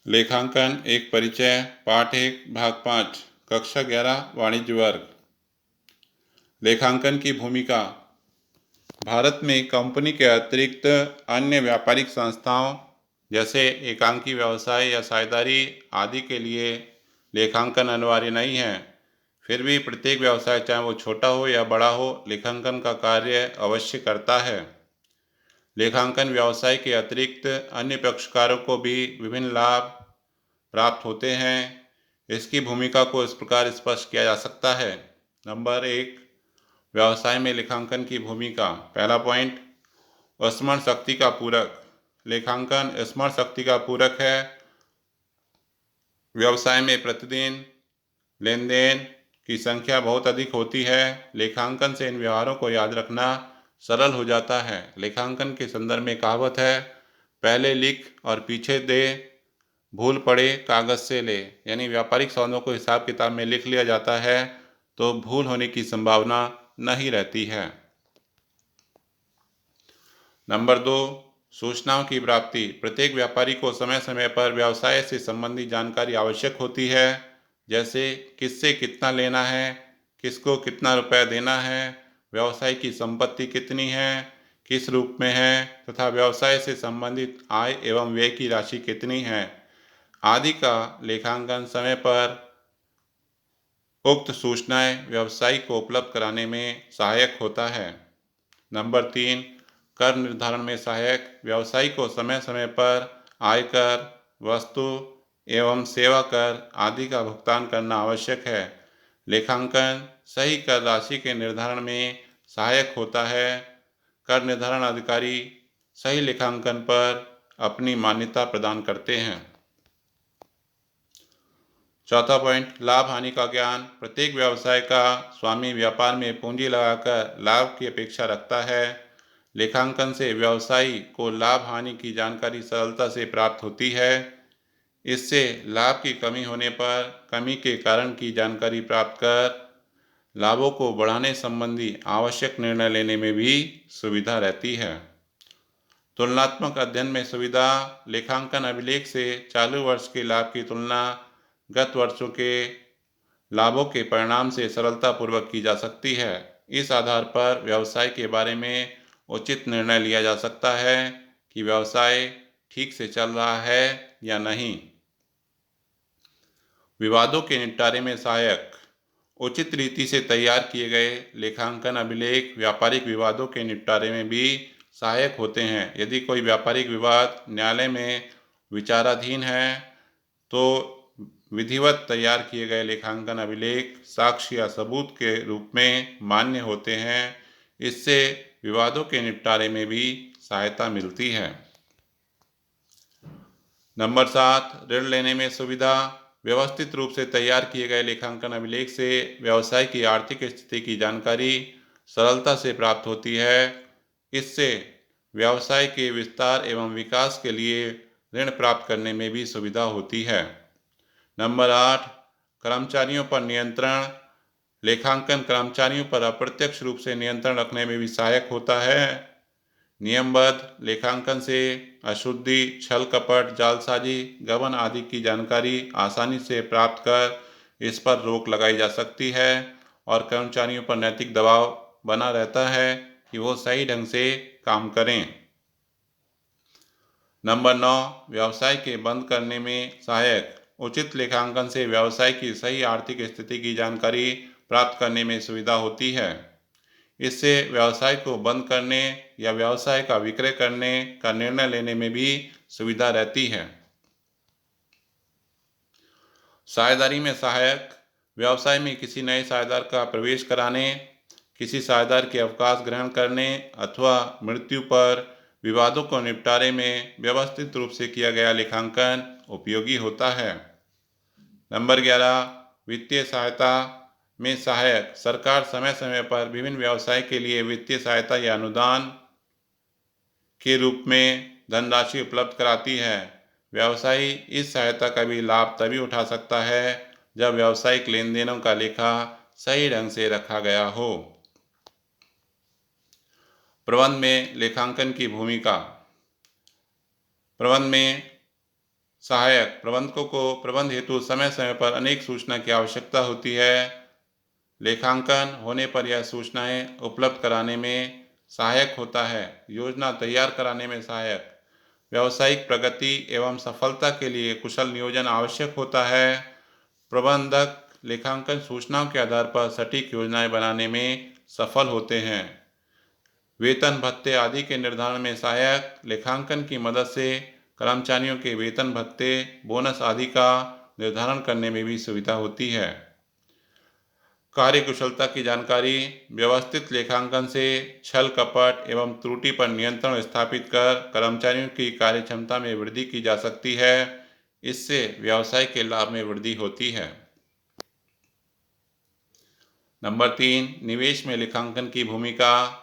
लेखांकन एक परिचय पाठ 1 भाग 5 कक्षा 11 वाणिज्य वर्ग। लेखांकन की भूमिका। भारत में कंपनी के अतिरिक्त अन्य व्यापारिक संस्थाओं जैसे एकांकी व्यवसाय या साझेदारी आदि के लिए लेखांकन अनिवार्य नहीं है। फिर भी प्रत्येक व्यवसाय, चाहे वो छोटा हो या बड़ा हो, लेखांकन का कार्य अवश्य करता है। लेखांकन व्यवसाय के अतिरिक्त अन्य पक्षकारों को भी विभिन्न लाभ प्राप्त होते हैं। इसकी भूमिका को इस प्रकार स्पष्ट किया जा सकता है। नंबर 1, व्यवसाय में लेखांकन की भूमिका। पहला पॉइंट, स्मरण शक्ति का पूरक। लेखांकन स्मरण शक्ति का पूरक है। व्यवसाय में प्रतिदिन लेन देन की संख्या बहुत अधिक होती है। लेखांकन से इन व्यवहारों को याद रखना सरल हो जाता है। लेखांकन के संदर्भ में कहावत है, पहले लिख और पीछे दे, भूल पड़े कागज से ले। यानी व्यापारिक सौदों को हिसाब किताब में लिख लिया जाता है तो भूल होने की संभावना नहीं रहती है। नंबर 2, सूचनाओं की प्राप्ति। प्रत्येक व्यापारी को समय समय पर व्यवसाय से संबंधित जानकारी आवश्यक होती है, जैसे किससे कितना लेना है, किसको कितना रुपया देना है, व्यवसाय की संपत्ति कितनी है, किस रूप में है, तथा व्यवसाय से संबंधित आय एवं व्यय की राशि कितनी है आदि का लेखांकन समय पर उक्त सूचनाएं व्यवसायी को उपलब्ध कराने में सहायक होता है। नंबर 3, कर निर्धारण में सहायक। व्यवसायी को समय समय पर आयकर, वस्तु एवं सेवा कर आदि का भुगतान करना आवश्यक है। लेखांकन सही कर राशि के निर्धारण में सहायक होता है। कर निर्धारण अधिकारी सही लेखांकन पर अपनी मान्यता प्रदान करते हैं। चौथा पॉइंट, लाभ हानि का ज्ञान। प्रत्येक व्यवसाय का स्वामी व्यापार में पूंजी लगाकर लाभ की अपेक्षा रखता है। लेखांकन से व्यवसायी को लाभ हानि की जानकारी सरलता से प्राप्त होती है। इससे लाभ की कमी होने पर कमी के कारण की जानकारी प्राप्त कर लाभों को बढ़ाने संबंधी आवश्यक निर्णय लेने में भी सुविधा रहती है। तुलनात्मक अध्ययन में सुविधा। लेखांकन अभिलेख से चालू वर्ष के लाभ की तुलना गत वर्षों के लाभों के परिणाम से सरलतापूर्वक की जा सकती है। इस आधार पर व्यवसाय के बारे में उचित निर्णय लिया जा सकता है कि व्यवसाय ठीक से चल रहा है या नहीं। विवादों के निपटारे में सहायक। उचित रीति से तैयार किए गए लेखांकन अभिलेख व्यापारिक विवादों के निपटारे में भी सहायक होते हैं। यदि कोई व्यापारिक विवाद न्यायालय में विचाराधीन है तो विधिवत तैयार किए गए लेखांकन अभिलेख साक्ष्य या सबूत के रूप में मान्य होते हैं। इससे विवादों के निपटारे में भी सहायता मिलती है। नंबर 7, ऋण लेने में सुविधा। व्यवस्थित रूप से तैयार किए गए लेखांकन अभिलेख से व्यवसाय की आर्थिक स्थिति की जानकारी सरलता से प्राप्त होती है। इससे व्यवसाय के विस्तार एवं विकास के लिए ऋण प्राप्त करने में भी सुविधा होती है। नंबर 8, कर्मचारियों पर नियंत्रण। लेखांकन कर्मचारियों पर अप्रत्यक्ष रूप से नियंत्रण रखने में भी सहायक होता है। नियमबद्ध लेखांकन से अशुद्धि, छल कपट, जालसाजी, गबन आदि की जानकारी आसानी से प्राप्त कर इस पर रोक लगाई जा सकती है और कर्मचारियों पर नैतिक दबाव बना रहता है कि वो सही ढंग से काम करें। नंबर 9, व्यवसाय के बंद करने में सहायक। उचित लेखांकन से व्यवसाय की सही आर्थिक स्थिति की जानकारी प्राप्त करने में सुविधा होती है। इससे व्यवसाय को बंद करने या व्यवसाय का विक्रय करने का निर्णय लेने में भी सुविधा रहती है। साझेदारी में सहायक। व्यवसाय में किसी नए साझेदार का प्रवेश कराने, किसी साझेदार के अवकाश ग्रहण करने अथवा मृत्यु पर विवादों को निपटारे में व्यवस्थित रूप से किया गया लेखांकन उपयोगी होता है। नंबर 11, वित्तीय सहायता में सहायक। सरकार समय समय पर विभिन्न व्यवसाय के लिए वित्तीय सहायता या अनुदान के रूप में धनराशि उपलब्ध कराती है। व्यवसायी इस सहायता का भी लाभ तभी उठा सकता है जब व्यावसायिक लेन देनों का लेखा सही ढंग से रखा गया हो। प्रबंध में लेखांकन की भूमिका। प्रबंध में सहायक प्रबंधकों को प्रबंध हेतु समय समय पर अनेक सूचना की आवश्यकता होती है। लेखांकन होने पर यह सूचनाएं उपलब्ध कराने में सहायक होता है। योजना तैयार कराने में सहायक। व्यावसायिक प्रगति एवं सफलता के लिए कुशल नियोजन आवश्यक होता है। प्रबंधक लेखांकन सूचनाओं के आधार पर सटीक योजनाएं बनाने में सफल होते हैं। वेतन भत्ते आदि के निर्धारण में सहायक। लेखांकन की मदद से कर्मचारियों के वेतन भत्ते, बोनस आदि का निर्धारण करने में भी सुविधा होती है। कार्यकुशलता की जानकारी। व्यवस्थित लेखांकन से छल कपट एवं त्रुटि पर नियंत्रण स्थापित कर कर्मचारियों की कार्यक्षमता में वृद्धि की जा सकती है। इससे व्यवसाय के लाभ में वृद्धि होती है। नंबर 3, निवेश में लेखांकन की भूमिका।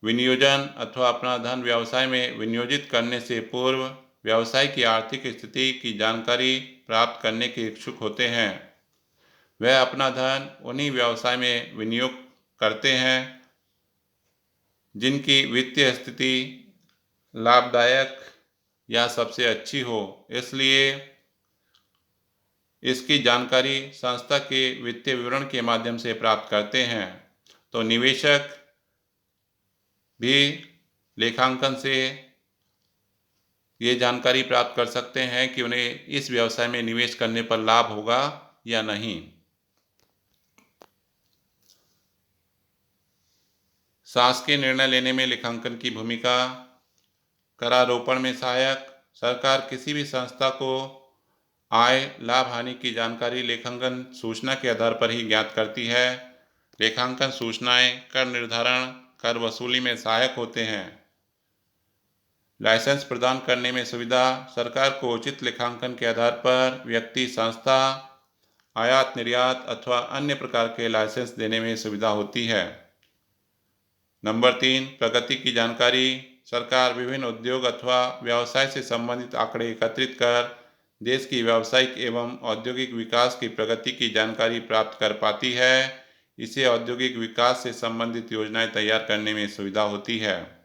विनियोजन अथवा अपना धन व्यवसाय में विनियोजित करने से पूर्व व्यवसाय की आर्थिक स्थिति की जानकारी प्राप्त करने के इच्छुक होते हैं। वह अपना धन उन्हीं व्यवसाय में विनियोग करते हैं जिनकी वित्तीय स्थिति लाभदायक या सबसे अच्छी हो। इसलिए इसकी जानकारी संस्था के वित्तीय विवरण के माध्यम से प्राप्त करते हैं। तो निवेशक भी लेखांकन से ये जानकारी प्राप्त कर सकते हैं कि उन्हें इस व्यवसाय में निवेश करने पर लाभ होगा या नहीं। शासकीय निर्णय लेने में लेखांकन की भूमिका। करारोपण में सहायक। सरकार किसी भी संस्था को आय लाभ हानि की जानकारी लेखांकन सूचना के आधार पर ही ज्ञात करती है। लेखांकन सूचनाएं कर निर्धारण, कर वसूली में सहायक होते हैं। लाइसेंस प्रदान करने में सुविधा। सरकार को उचित लेखांकन के आधार पर व्यक्ति, संस्था आयात निर्यात अथवा अन्य प्रकार के लाइसेंस देने में सुविधा होती है। नंबर 3, प्रगति की जानकारी। सरकार विभिन्न उद्योग अथवा व्यवसाय से संबंधित आंकड़े एकत्रित कर देश की व्यावसायिक एवं औद्योगिक विकास की प्रगति की जानकारी प्राप्त कर पाती है। इसे औद्योगिक विकास से संबंधित योजनाएं तैयार करने में सुविधा होती है।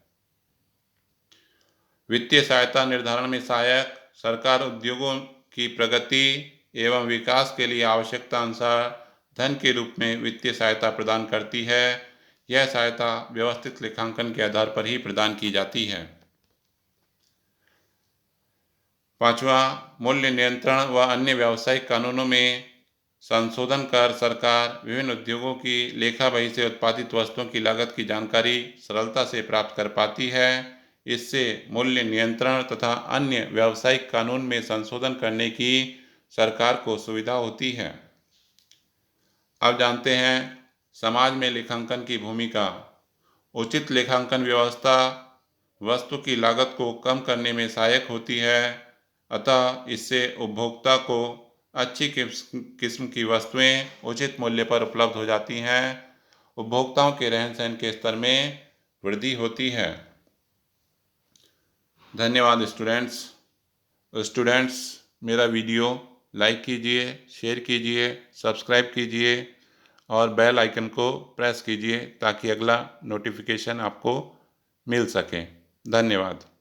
वित्तीय सहायता निर्धारण में सहायक। सरकार उद्योगों की प्रगति एवं विकास के लिए आवश्यकता अनुसार धन के रूप में वित्तीय सहायता प्रदान करती है। यह सहायता व्यवस्थित लेखांकन के आधार पर ही प्रदान की जाती है। 5वां, मूल्य नियंत्रण व अन्य व्यावसायिक कानूनों में संशोधन कर सरकार विभिन्न उद्योगों की लेखा बही से उत्पादित वस्तुओं की लागत की जानकारी सरलता से प्राप्त कर पाती है। इससे मूल्य नियंत्रण तथा अन्य व्यावसायिक कानून में संशोधन करने की सरकार को सुविधा होती है। अब जानते हैं समाज में लेखांकन की भूमिका। उचित लेखांकन व्यवस्था वस्तु की लागत को कम करने में सहायक होती है। अतः इससे उपभोक्ता को अच्छी किस्म की वस्तुएं उचित मूल्य पर उपलब्ध हो जाती हैं। उपभोक्ताओं के रहन सहन के स्तर में वृद्धि होती है। धन्यवाद स्टूडेंट्स, मेरा वीडियो लाइक कीजिए, शेयर कीजिए, सब्सक्राइब कीजिए और बेल आइकन को प्रेस कीजिए ताकि अगला नोटिफिकेशन आपको मिल सके। धन्यवाद।